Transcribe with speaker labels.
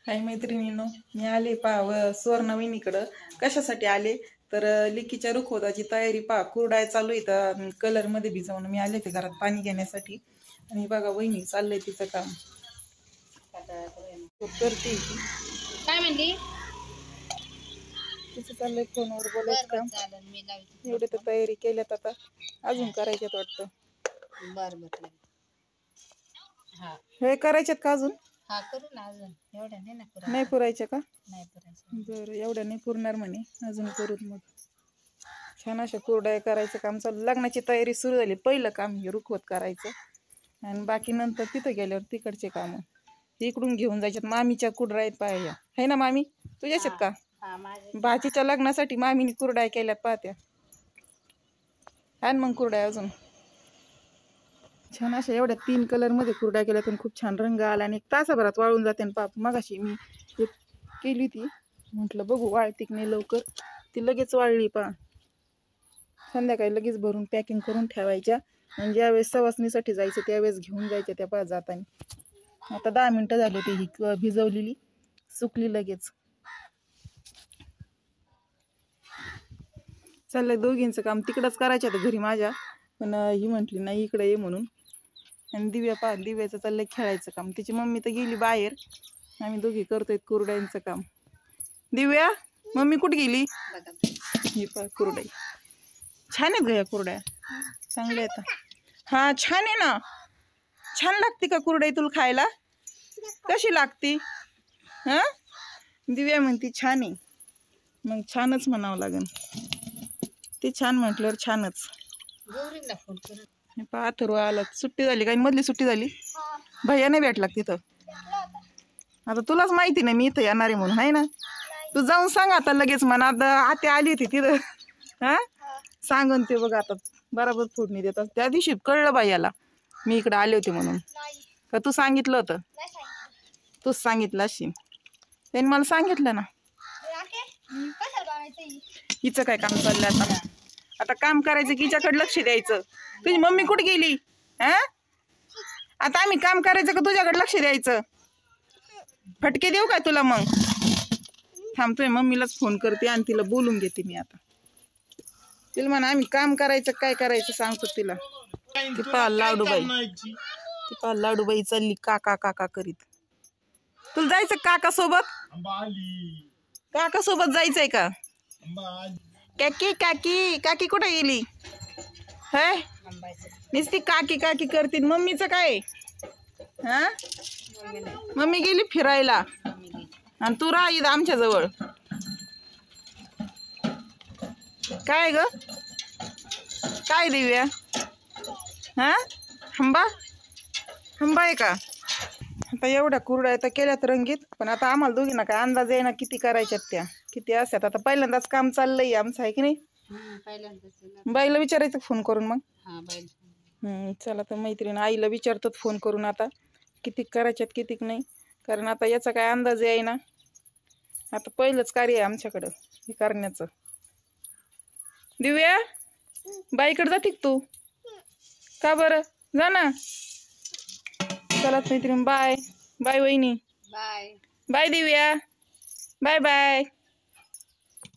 Speaker 1: हाय मैत्रिणींनो, मी आले सुवर्ण वहिनीकडं. कशासाठी आले तर लिकीच्या रुखवताची तयारी कुरडाय चालू आहे तर कलर मध्ये भिजवून मी आले ते घरात पाणी घेण्यासाठी. आणि बघा वहिनी चाललंय तिचं काम करते.
Speaker 2: काय म्हणली?
Speaker 1: तिचं चाललंय फोनवर बोलायचं काम. एवढे तर तयारी केल्यात, आता अजून करायच्यात वाटतं.
Speaker 2: बर
Speaker 1: हे करायच्यात का अजून?
Speaker 2: हा करू ना, अजून एवढ्या नाही ना
Speaker 1: नाही पुरायच्या का?
Speaker 2: नाही पुरायचं.
Speaker 1: बरं, एवढ्या नाही पुरणार म्हणे, अजून करूत. मग छान अशा कुरड्या करायचं काम चालू. लग्नाची तयारी सुरू झाली. पहिलं काम हे रुखवत करायचं आणि बाकी नंतर तिथं गेल्यावर तिकडचे काम इकडून घेऊन जायच्यात. मामीच्या कुरड्या आहेत पाया, है ना मामी? तुझ्याच आहेत का? भाजीच्या लग्नासाठी मामीने कुरड्या केल्यात पाहत्या. आणि मग कुरड्या अजून छान अशा एवढ्या 3 कलर मध्ये कुरड्या केल्या, पण खूप छान रंग आला आणि 1 तासाभरात वाळून जाते. पाप मगाशी मी केली ती, म्हटलं बघू वाळती की नाही लवकर. ती लगेच वाळली. संध्याकाळी लगेच भरून पॅकिंग करून ठेवायच्या आणि ज्यावेळेस सवासणीसाठी जायचं त्यावेळेस घेऊन जायच्या त्या जाताना. आता 10 मिनिटं झाली ती ही भिजवलेली, सुकली लगेच. चाललंय दोघींचं काम. तिकडंच करायचं आता घरी माझ्या, पण ही म्हटली नाही इकडे ये म्हणून. आणि दिव्याचं चाललंय खेळायचं काम. तिची मम्मी तर गेली बाहेर, आम्ही दोघी करतोय कुरड्यांचं काम. दिव्या, मम्मी कुठे गेली? ही कुरड्या छान आहेत ग, कुरड्या चांगल्या आहेत. हा छान आहे ना. छान लागते का कुरडई तुला खायला? कशी लागती? हा, दिव्या म्हणती छान आहे. मग छानच म्हणावं लागेल. ती छान म्हटल्यावर छानच. पाथर आला. सुट्टी झाली काय? मधली सुट्टी झाली. भैया नाही भेटला तिथं. आता तुलाच माहिती नाही मी इथं येणार आहे म्हणून, आहे ना? तू जाऊन सांग आता लगेच म्हणा. आत्या आली होती तिथं. हा, सांगून ते बघ आता बराबर फोडणी देतात. त्या दिवशी कळलं भैयाला मी इकडे आले होते म्हणून. का तू सांगितलं होतं? तूच सांगितलं असेल. त्यांनी मला सांगितलं ना. हिचं काय काम चाललंय आता काम करायचं की हिच्याकडे लक्ष द्यायचं. तुझी मम्मी कुठे गेली? हा, आता आम्ही काम करायचं का तुझ्याकडे लक्ष द्यायचं? फटके देऊ काय तुला? मग थांबतोय, मम्मीलाच फोन करते आणि तिला बोलून घेते मी. आता तिला म्हणा आम्ही काम करायचं काय करायचं सांगतो तिला. ती लाडूबाई चालली काका काका करीत. तुला जायचं काका सोबत? काका सोबत जायचंय का? काकी काकी काकी कुठे गेली? हे नुसती काकी काकी करतील. मम्मीचं काय? हा, मम्मी गेली फिरायला आणि तू राही आमच्या जवळ. काय ग? काय दिव्या? हा, हंबा हंबा आहे का? आता एवढ्या कुरड्या तर केल्यात रंगीत, पण आता आम्हाला दोघींना काय अंदाज आहे ना किती करायच्यात त्या किती असतात. आता पहिल्यांदाच काम चाललंय आमचं, आहे की नाही? बाईला विचारायचं फोन करून. मग चला तर मैत्रीण आईला विचारतात फोन करून आता किती करायच्यात किती नाही, कारण आता याचा काय अंदाज आहे ना. आता पहिलंच कार्य आहे आमच्याकडं हे करण्याचं. दिव्या, बाईकडे जाते तू का बरं? जा ना. चला मैत्रीण, बाय बाय वहिनी. बाय बाय दिव्या, बाय बाय.